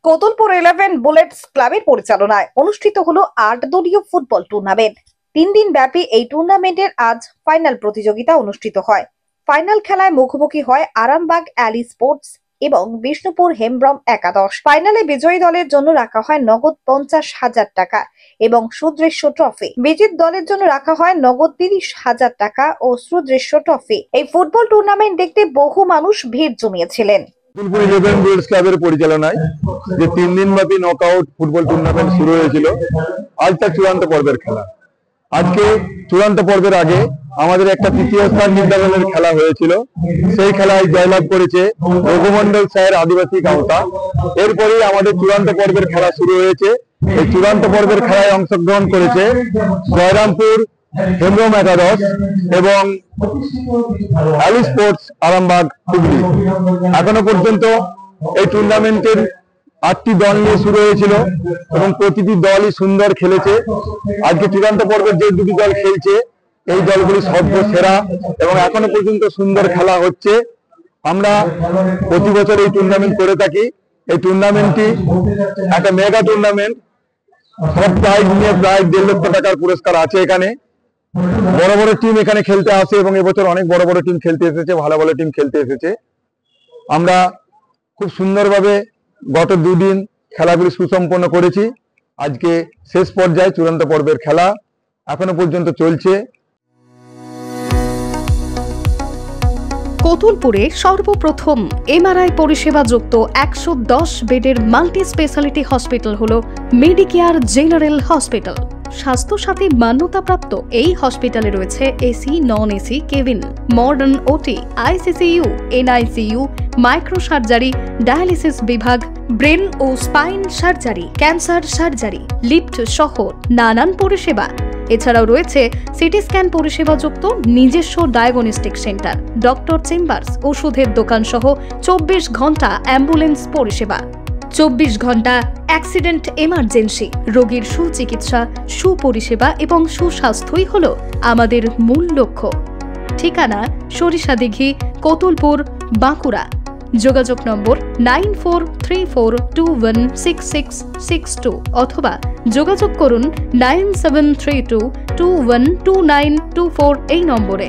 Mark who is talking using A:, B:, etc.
A: Kotulpur 11 bullets ক্লাবের পরিচালনায় অনুষ্ঠিত হলো 8 দলীয় ফুটবল টুর্নামেন্ট। 3 দিন ব্যাপী এই টুর্নামেন্টের আজ ফাইনাল প্রতিযোগিতা অনুষ্ঠিত হয়। ফাইনাল খেলায় মুখোমুখি হয় আরামবাগ অ্যালি স্পোর্টস এবং বিষ্ণুপুর হেমব্রম একাদশ। ফাইনালে বিজয়ী দলের জন্য রাখা হয় নগদ 50,000 টাকা এবং সুদৃশ্য ট্রফি। বিজয়ী দলের জন্য রাখা হয় নগদ 30,000 টাকা ও সুদৃশ্য ট্রফি। এই ফুটবল টুর্নামেন্ট দেখতে বহু মানুষ ভিড় জমিয়েছিলেন।
B: কোতুলপুর 11 বুলেটস ক্লাবের পরিচালনায় যে 3 দিন ব্যাপী নকআউট ফুটবল টুর্নামেন্ট শুরু হয়েছিল, আজ তার চূড়ান্ত পর্বের খেলা। আজকে চূড়ান্ত পর্বের আগে আমাদের একটা তৃতীয় স্থান নির্ধারণের খেলা হয়েছিল। সেই খেলায় জয়লাভ করেছে রঘুমন্ডল স্যার আদিবাসী গাঁওতা। এরপরেই আমাদের চূড়ান্ত পর্বের খেলা শুরু হয়েছে। এই চূড়ান্ত পর্বের খেলায় অংশগ্রহণ করেছে জয়রামপুর হেমব্রম একাদশ এবং অ্যালি স্পোর্টস আরামবাগ হুগলি। এখনো পর্যন্ত এই টুর্নামেন্টের 8টি দল নিয়ে শুরু হয়েছিল এবং প্রতিটি দলই সুন্দর খেলেছে। আজকে চূড়ান্ত পর্বের যে দুটি দল খেলছে, এই দলগুলি সর্বসেরা এবং এখনো পর্যন্ত সুন্দর খেলা হচ্ছে। আমরা প্রতি বছর এই টুর্নামেন্ট করে থাকি। এই টুর্নামেন্টটি একটা মেগা টুর্নামেন্ট। সব প্রাইজ নিয়ে প্রায় 1.5 লক্ষ টাকার পুরস্কার আছে। এখানে বড় বড় টিম এখানে খেলতে আসে এবং এবছর অনেক বড় বড় টিম খেলতে এসেছে, ভালো ভালো টিম খেলতে এসেছে। আমরা খুব সুন্দরভাবে গত 2 দিন খেলাগুলি সুসম্পন্ন করেছি। আজকে শেষ পর্যায়ে চূড়ান্ত পর্বের খেলা এখনো পর্যন্ত চলছে।
C: কোতুলপুরে সর্বপ্রথম এমআরআই পরিষেবা যুক্ত 110 বেডের মাল্টি স্পেশালিটি হসপিটাল হল মেডিকেয়ার জেনারেল হসপিটাল। স্বাস্থ্যসাথী মান্যতাপ্রাপ্ত এই হসপিটালে রয়েছে AC, non AC cabin, modern OT, ICCU, NICU, micro surgery, dialysis বিভাগ, ব্রেন ও spine surgery, cancer surgery, lift সহ নানান পরিষেবা। এছাড়াও রয়েছে সিটি স্ক্যান পরিষেবা যুক্ত নিজস্ব ডায়াগনস্টিক সেন্টার, ডক্টর চেম্বার্স, ওষুধের দোকান সহ 24 ঘন্টা অ্যাম্বুলেন্স পরিষেবা। 24 ঘন্টা অ্যাক্সিডেন্ট এমার্জেন্সি, রোগীর সুচিকিৎসা, সুপরিষেবা এবং সুস্বাস্থ্যই হল আমাদের মূল লক্ষ্য। ঠিকানা সরিষাদিঘি, কোতুলপুর, বাঁকুড়া। যোগাযোগ নম্বর 9434216662 অথবা যোগাযোগ করুন 9732212924 এই নম্বরে।